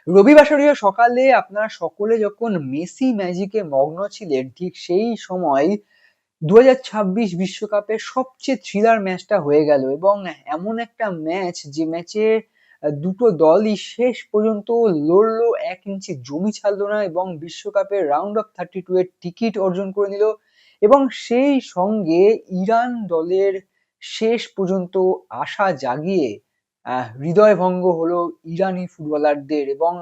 রবিবাসরীয় সকালে আপনারা সকলে যখন মেসি ম্যাজিকে মগ্ন ছিলেন, ঠিক সেই সময় 2026 বিশ্বকাপের সবচেয়ে থ্রিলার ম্যাচটা হয়ে গেল এবং এমন একটা ম্যাচ যে ম্যাচে দুটো দলই শেষ পর্যন্ত লড়লো, 1 ইঞ্চি জমি ছাড়লো না এবং বিশ্বকাপের রাউন্ড অফ 32 এর টিকিট অর্জন করে নিল। এবং সেই সঙ্গে ইরান দলের শেষ পর্যন্ত আশা জাগিয়ে হৃদয়ভঙ্গ হলো ইরানি ফুটবলারদের। এবং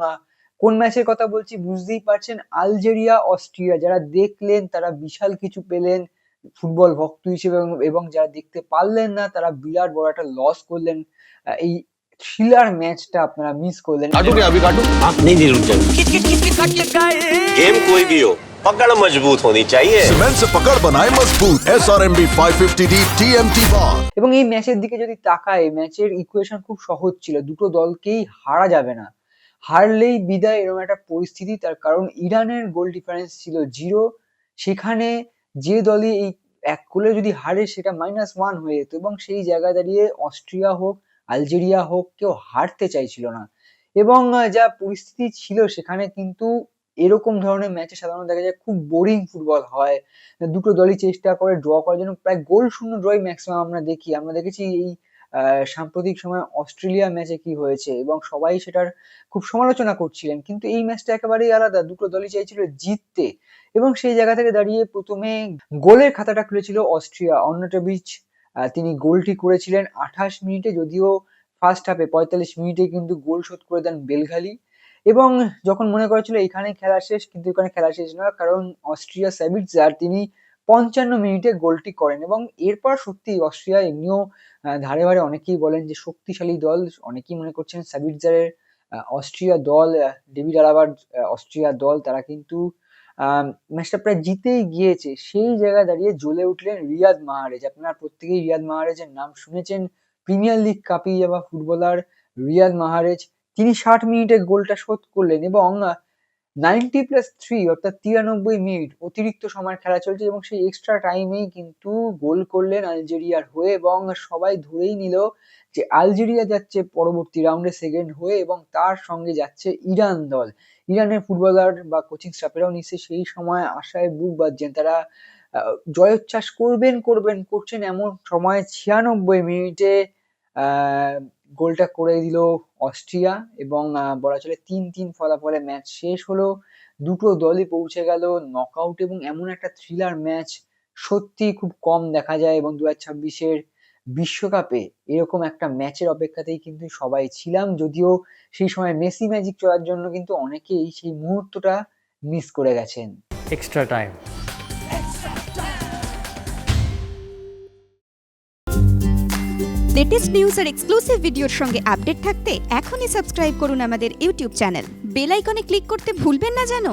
কোন ম্যাচের কথা বলছি বুঝতেই পারছেন, আলজেরিয়া অস্ট্রিয়া। যারা দেখলেন তারা বিশাল কিছু পেলেন ফুটবল ভক্ত হিসেবে, এবং যারা দেখতে পারলেন না তারা বিরাট বড় একটা লস করলেন। এই থ্রিলার ম্যাচটা আপনারা মিস করলেন। आप नहीं रुक जाओगे। गेम कोई भी हो, पकड़ मजबूत होनी चाहिए। सीमेंट से पकड़ बनाए मजबूत SRMB 550D TMT bar। এবং এই ম্যাচের দিকে যদি তাকায়, ম্যাচের ইকুয়েশন খুব সহজ ছিল, দুটো দলকেই হারা যাবে না, হারলেই বিদায়, এরকম একটা পরিস্থিতি। তার কারণ ইরানের গোল ডিফারেন্স ছিল 0, সেখানে যে দলই এই 1 গোলে যদি হারে সেটা -1 হয়ে যেত। এবং সেই জায়গায় দাঁড়িয়ে অস্ট্রিয়া হোক আলজেরিয়া হোক কেউ হারতে চাইছিল না। এবং যা পরিস্থিতি ছিল সেখানে কিন্তু এরকম ধরনের ম্যাচে সাধারণত দেখা যায় খুব বোরিং ফুটবল হয়, দুটো দলই চেষ্টা করে ড্র করার জন্য, প্রায় গোল শূন্য ড্রই ম্যাক্সিমাম আমরা দেখেছি এই সাম্প্রতিক সময় অস্ট্রেলিয়া ম্যাচে কি হয়েছে, এবং সবাই সেটার খুব সমালোচনা করছিলেন। কিন্তু এই ম্যাচটা একেবারেই আলাদা, দুটো দলই চাইছিল জিততে। এবং সেই জায়গা থেকে দাঁড়িয়ে প্রথমে গোলের খাতাটা খুলেছিল অস্ট্রিয়া। অর্নাটোভিচ তিনি গোলটি করেছিলেন 28 মিনিটে, যদিও ফার্স্ট হাফে 45 মিনিটে কিন্তু গোল শোধ করে দেন বেলঘালি। এবং যখন মনে করেছিল এখানেই খেলা শেষ, কিন্তু এখানে খেলা শেষ নয়, কারণ অস্ট্রিয়া সাবিটজার তিনি 55 মিনিটে গোলটি করেন। এবং এরপর সত্যি অস্ট্রিয়া এমনিও ধারে ভারে অনেকেই বলেন যে শক্তিশালী দল, অনেকেই মনে করছেন সাবিটজারের অস্ট্রিয়া দল, ডেভিড আলাবার অস্ট্রিয়া দল, তারা কিন্তু ম্যাচটা প্রায় জিতেই গিয়েছে। সেই জায়গায় দাঁড়িয়ে জ্বলে উঠলেন রিয়াদ মাহরেজ। আপনারা প্রত্যেকেই রিয়াদ মাহরেজের নাম শুনেছেন, প্রিমিয়ার লিগ কাঁপিয়ে যাওয়া ফুটবলার রিয়াদ মাহরেজ। তিনি 60 মিনিটে গোলটা শোধ করলেন এবং 90+3 অর্থাৎ 93 মিনিট অতিরিক্ত সময়ের খেলা চলছে এবং সেই এক্সট্রা টাইমেই কিন্তু গোল করলেন আলজেরিয়ার হয়ে। এবং সবাই ধরেই নিল যে আলজেরিয়া যাচ্ছে পরবর্তী রাউন্ডে সেকেন্ড হয়ে, এবং তার সঙ্গে যাচ্ছে ইরান দল। ইরানের ফুটবলার বা কোচিং স্টাফেরাও নিশ্চয়ই সেই সময় আশায় বুক বাঁধছেন, তারা জয়োচ্ছ্বাস করছেন। এমন সময় 96 মিনিটে গোলটা করে দিল অস্ট্রিয়া এবং বলা চলে 3-3 ফলাফলে ম্যাচ শেষ হলো। দুটো দলই পৌঁছে গেল নকআউট, এবং এমন একটা থ্রিলার ম্যাচ সত্যি খুব কম দেখা যায়। এবং 2026-এর বিশ্বকাপে এরকম একটা ম্যাচের অপেক্ষাতেই কিন্তু সবাই ছিলাম, যদিও সেই সময় মেসি ম্যাজিক চলার জন্য কিন্তু অনেকেই সেই মুহূর্তটা মিস করে গেছেন। Extra time. লেটেস্ট নিউজ আর এক্সক্লুসিভ ভিডিওর সঙ্গে আপডেট থাকতে এখনই সাবস্ক্রাইব করুন আমাদের ইউটিউব চ্যানেল। বেল আইকনে ক্লিক করতে ভুলবেন না যেন।